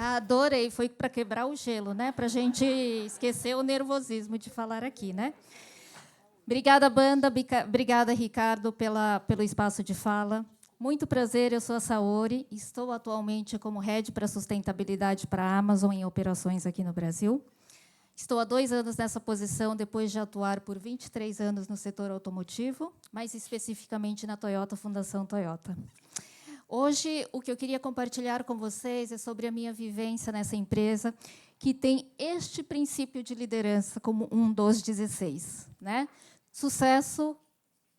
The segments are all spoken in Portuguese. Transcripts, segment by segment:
Adorei, foi para quebrar o gelo, né? Para a gente esquecer o nervosismo de falar aqui, né? Obrigada, banda, obrigada, Ricardo, pelo espaço de fala. Muito prazer, eu sou a Saori, estou atualmente como Head para Sustentabilidade para a Amazon em operações aqui no Brasil. Estou há 2 anos nessa posição, depois de atuar por 23 anos no setor automotivo, mais especificamente na Toyota, Fundação Toyota. Hoje, o que eu queria compartilhar com vocês é sobre a minha vivência nessa empresa, que tem este princípio de liderança como um dos 16. Né? Sucesso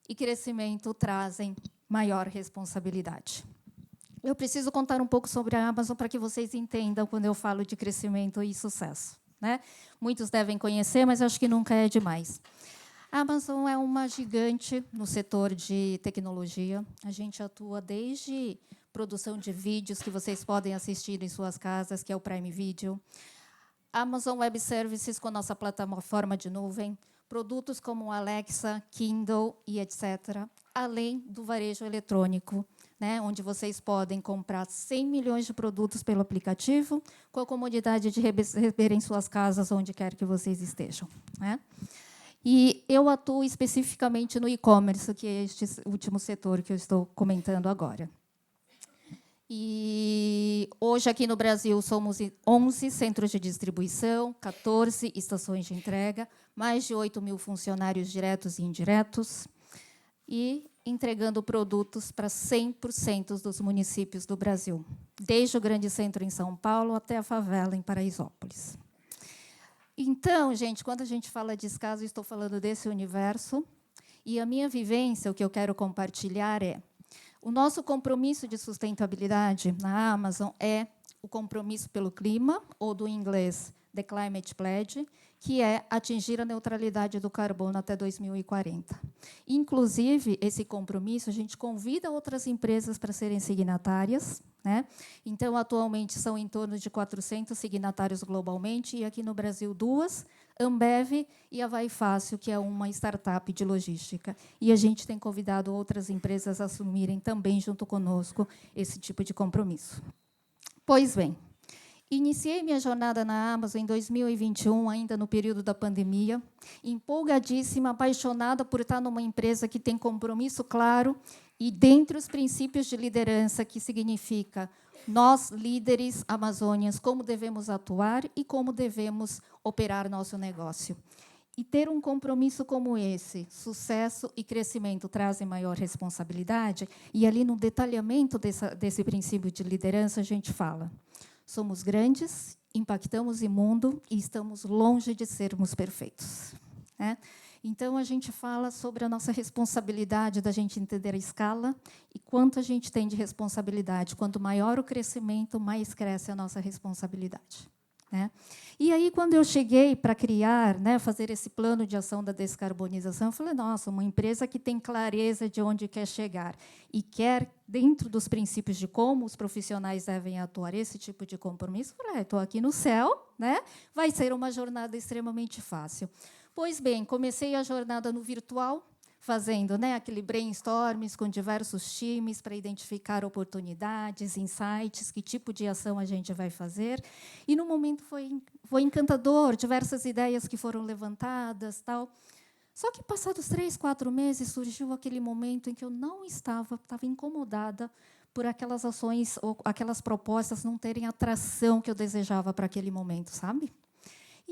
e crescimento trazem maior responsabilidade. Eu preciso contar um pouco sobre a Amazon para que vocês entendam quando eu falo de crescimento e sucesso. Né? Muitos devem conhecer, mas acho que nunca é demais. A Amazon é uma gigante no setor de tecnologia. A gente atua desde produção de vídeos que vocês podem assistir em suas casas, que é o Prime Video, Amazon Web Services com nossa plataforma de nuvem, produtos como Alexa, Kindle e etc., além do varejo eletrônico, né, onde vocês podem comprar 100 milhões de produtos pelo aplicativo, com a comodidade de receber em suas casas, onde quer que vocês estejam. Né? E eu atuo especificamente no e-commerce, que é este último setor que eu estou comentando agora. E hoje, aqui no Brasil, somos 11 centros de distribuição, 14 estações de entrega, mais de 8 mil funcionários diretos e indiretos, e entregando produtos para 100% dos municípios do Brasil, desde o grande centro em São Paulo até a favela em Paraisópolis. Então, gente, quando a gente fala de escaso, estou falando desse universo. E a minha vivência, o que eu quero compartilhar é o nosso compromisso de sustentabilidade na Amazon é o compromisso pelo clima, ou do inglês The Climate Pledge, que é atingir a neutralidade do carbono até 2040. Inclusive, esse compromisso, a gente convida outras empresas para serem signatárias. Né? Então, atualmente, são em torno de 400 signatários globalmente, e aqui no Brasil, 2, Ambev e a Vai Fácil, que é uma startup de logística. E a gente tem convidado outras empresas a assumirem também, junto conosco, esse tipo de compromisso. Pois bem, iniciei minha jornada na Amazon em 2021, ainda no período da pandemia, empolgadíssima, apaixonada por estar numa empresa que tem compromisso claro e dentre os princípios de liderança, que significa nós, líderes amazônias, como devemos atuar e como devemos operar nosso negócio. E ter um compromisso como esse, sucesso e crescimento trazem maior responsabilidade, e ali no detalhamento desse princípio de liderança a gente fala: somos grandes, impactamos o mundo e estamos longe de sermos perfeitos. Né? Então, a gente fala sobre a nossa responsabilidade da gente entender a escala e quanto a gente tem de responsabilidade. Quanto maior o crescimento, mais cresce a nossa responsabilidade. Né? E aí, quando eu cheguei para criar, né, fazer esse plano de ação da descarbonização, eu falei, nossa, uma empresa que tem clareza de onde quer chegar e quer, dentro dos princípios de como os profissionais devem atuar, esse tipo de compromisso, eu falei, estou aqui no céu, né? Vai ser uma jornada extremamente fácil. Pois bem, comecei a jornada no virtual, fazendo, né, aquele brainstorms com diversos times para identificar oportunidades, insights, que tipo de ação a gente vai fazer. E, no momento, foi encantador, diversas ideias que foram levantadas. Tal. Só que, passados 3, 4 meses, surgiu aquele momento em que eu não estava incomodada por aquelas ações ou aquelas propostas não terem a atração que eu desejava para aquele momento, sabe?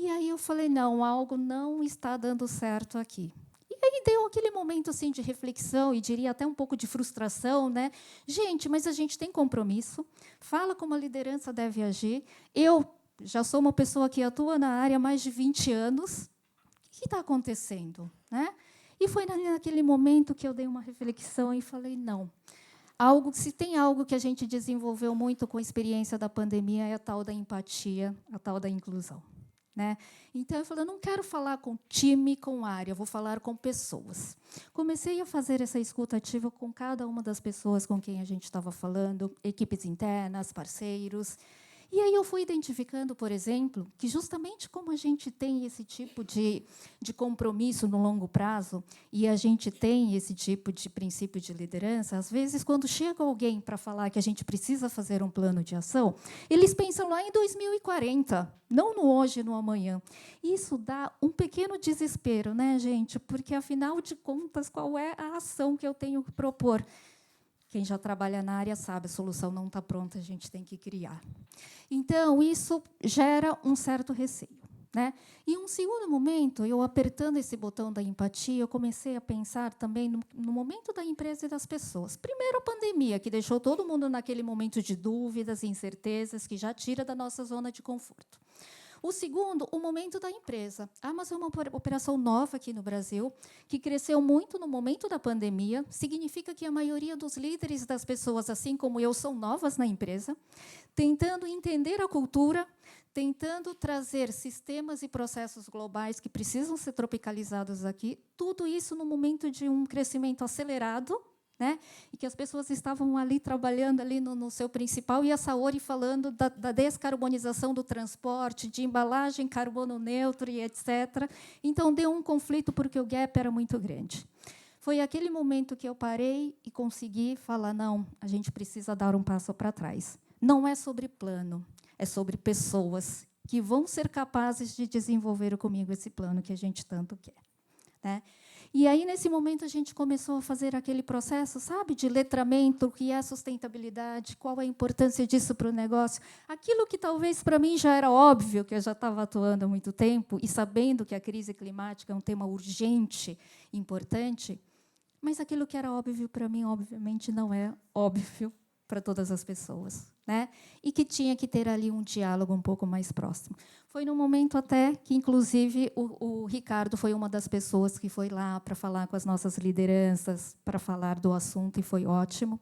E aí eu falei, não, algo não está dando certo aqui. E aí deu aquele momento assim de reflexão e diria até um pouco de frustração, né? Gente, mas a gente tem compromisso, fala como a liderança deve agir. Eu já sou uma pessoa que atua na área há mais de 20 anos. O que está acontecendo? Né? E foi naquele momento que eu dei uma reflexão e falei, não. Se tem algo que a gente desenvolveu muito com a experiência da pandemia, é a tal da empatia, a tal da inclusão. Né? Então, eu falei, eu não quero falar com time, com área, eu vou falar com pessoas. Comecei a fazer essa escuta ativa com cada uma das pessoas com quem a gente estava falando, equipes internas, parceiros. E aí eu fui identificando, por exemplo, que justamente como a gente tem esse tipo de compromisso no longo prazo e a gente tem esse tipo de princípio de liderança, às vezes, quando chega alguém para falar que a gente precisa fazer um plano de ação, eles pensam lá em 2040, não no hoje e no amanhã. Isso dá um pequeno desespero, né, gente? Porque, afinal de contas, qual é a ação que eu tenho que propor? Quem já trabalha na área sabe, a solução não está pronta, a gente tem que criar. Então, isso gera um certo receio. Né? E, um segundo momento, eu apertando esse botão da empatia, eu comecei a pensar também no momento da empresa e das pessoas. Primeiro, a pandemia, que deixou todo mundo naquele momento de dúvidas, incertezas, que já tira da nossa zona de conforto. O segundo, o momento da empresa. A Amazon é uma operação nova aqui no Brasil, que cresceu muito no momento da pandemia. Significa que a maioria dos líderes das pessoas, assim como eu, são novas na empresa, tentando entender a cultura, tentando trazer sistemas e processos globais que precisam ser tropicalizados aqui. Tudo isso no momento de um crescimento acelerado, né? E que as pessoas estavam ali trabalhando ali no seu principal, e a Saori falando da descarbonização do transporte, de embalagem carbono neutro e etc. Então, deu um conflito, porque o gap era muito grande. Foi aquele momento que eu parei e consegui falar, não, a gente precisa dar um passo para trás. Não é sobre plano, é sobre pessoas que vão ser capazes de desenvolver comigo esse plano que a gente tanto quer. Né? E aí, nesse momento, a gente começou a fazer aquele processo, sabe, de letramento, o que é sustentabilidade, qual a importância disso para o negócio. Aquilo que talvez para mim já era óbvio, que eu já estava atuando há muito tempo, e sabendo que a crise climática é um tema urgente, importante, mas aquilo que era óbvio para mim, obviamente, não é óbvio para todas as pessoas. Né? E que tinha que ter ali um diálogo um pouco mais próximo. Foi num momento até que, inclusive, o Ricardo foi uma das pessoas que foi lá para falar com as nossas lideranças, para falar do assunto, e foi ótimo.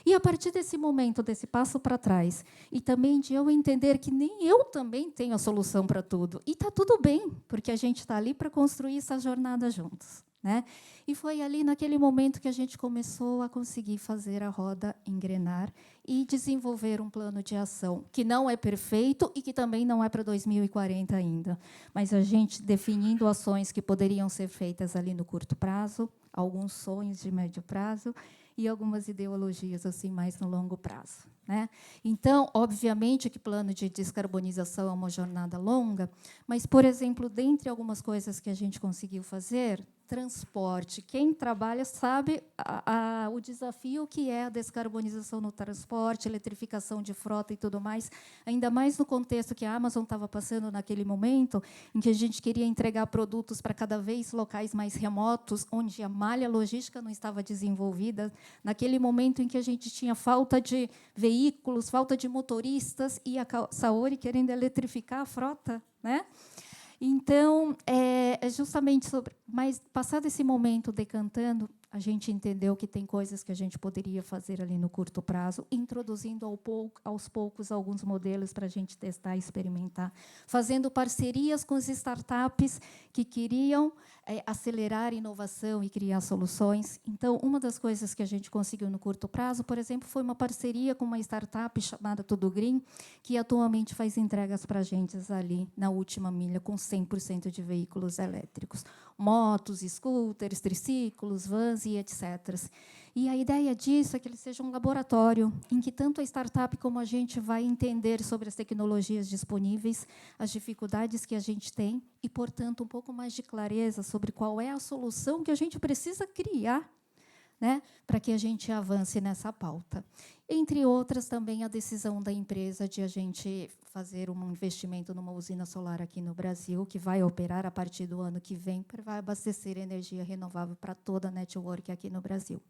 E, a partir desse momento, desse passo para trás, e também de eu entender que nem eu também tenho a solução para tudo, e está tudo bem, porque a gente está ali para construir essa jornada juntos. Né? E foi ali, naquele momento, que a gente começou a conseguir fazer a roda engrenar e desenvolver um plano de ação, que não é perfeito e que também não é para 2040 ainda, mas a gente definindo ações que poderiam ser feitas ali no curto prazo, alguns sonhos de médio prazo e algumas ideologias assim mais no longo prazo. Né? Então, obviamente que plano de descarbonização é uma jornada longa, mas, por exemplo, dentre algumas coisas que a gente conseguiu fazer, transporte. Quem trabalha sabe o desafio que é a descarbonização no transporte, eletrificação de frota e tudo mais, ainda mais no contexto que a Amazon estava passando naquele momento, em que a gente queria entregar produtos para cada vez locais mais remotos, onde a malha logística não estava desenvolvida, naquele momento em que a gente tinha falta de veículos, falta de motoristas, e a Saori querendo eletrificar a frota. Né? Então, é justamente sobre... Mas, passado esse momento decantando, a gente entendeu que tem coisas que a gente poderia fazer ali no curto prazo, introduzindo aos poucos alguns modelos para a gente testar e experimentar, fazendo parcerias com as startups que queriam acelerar a inovação e criar soluções. Então, uma das coisas que a gente conseguiu no curto prazo, por exemplo, foi uma parceria com uma startup chamada Tudo Green, que atualmente faz entregas para a gente ali na última milha, com 100% de veículos elétricos. Motos, scooters, triciclos, vans e etc. E a ideia disso é que ele seja um laboratório em que tanto a startup como a gente vai entender sobre as tecnologias disponíveis, as dificuldades que a gente tem e, portanto, um pouco mais de clareza sobre qual é a solução que a gente precisa criar, né, para que a gente avance nessa pauta. Entre outras, também a decisão da empresa de a gente fazer um investimento numa usina solar aqui no Brasil, que vai operar a partir do ano que vem, para vai abastecer energia renovável para toda a network aqui no Brasil.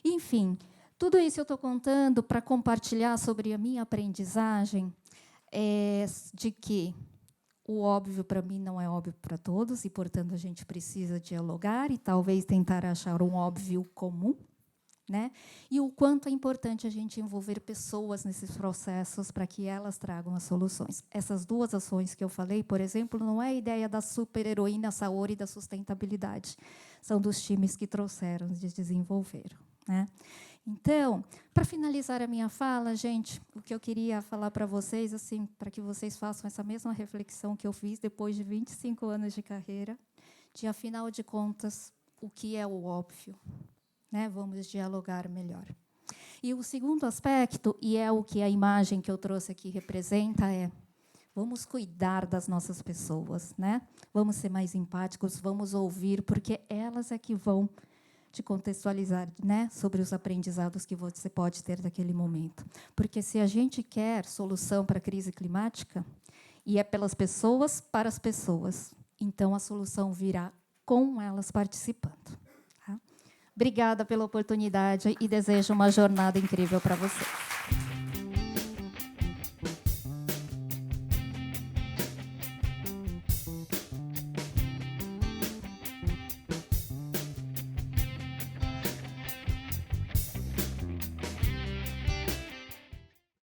Enfim, tudo isso eu estou contando para compartilhar sobre a minha aprendizagem, de que o óbvio para mim não é óbvio para todos, e, portanto, a gente precisa dialogar e talvez tentar achar um óbvio comum. Né? E o quanto é importante a gente envolver pessoas nesses processos para que elas tragam as soluções. Essas duas ações que eu falei, por exemplo, não é a ideia da super-heroína Saori da sustentabilidade. São dos times que trouxeram, desenvolveram. Né? Então, para finalizar a minha fala, gente, o que eu queria falar para vocês, assim, para que vocês façam essa mesma reflexão que eu fiz depois de 25 anos de carreira, de, afinal de contas, o que é o óbvio, né? Vamos dialogar melhor. E o segundo aspecto, e é o que a imagem que eu trouxe aqui representa, é: vamos cuidar das nossas pessoas, né? Vamos ser mais empáticos, vamos ouvir, porque elas é que vão te contextualizar, né, sobre os aprendizados que você pode ter naquele momento. Porque se a gente quer solução para a crise climática, e é pelas pessoas, para as pessoas, então a solução virá com elas participando. Tá? Obrigada pela oportunidade e desejo uma jornada incrível para vocês.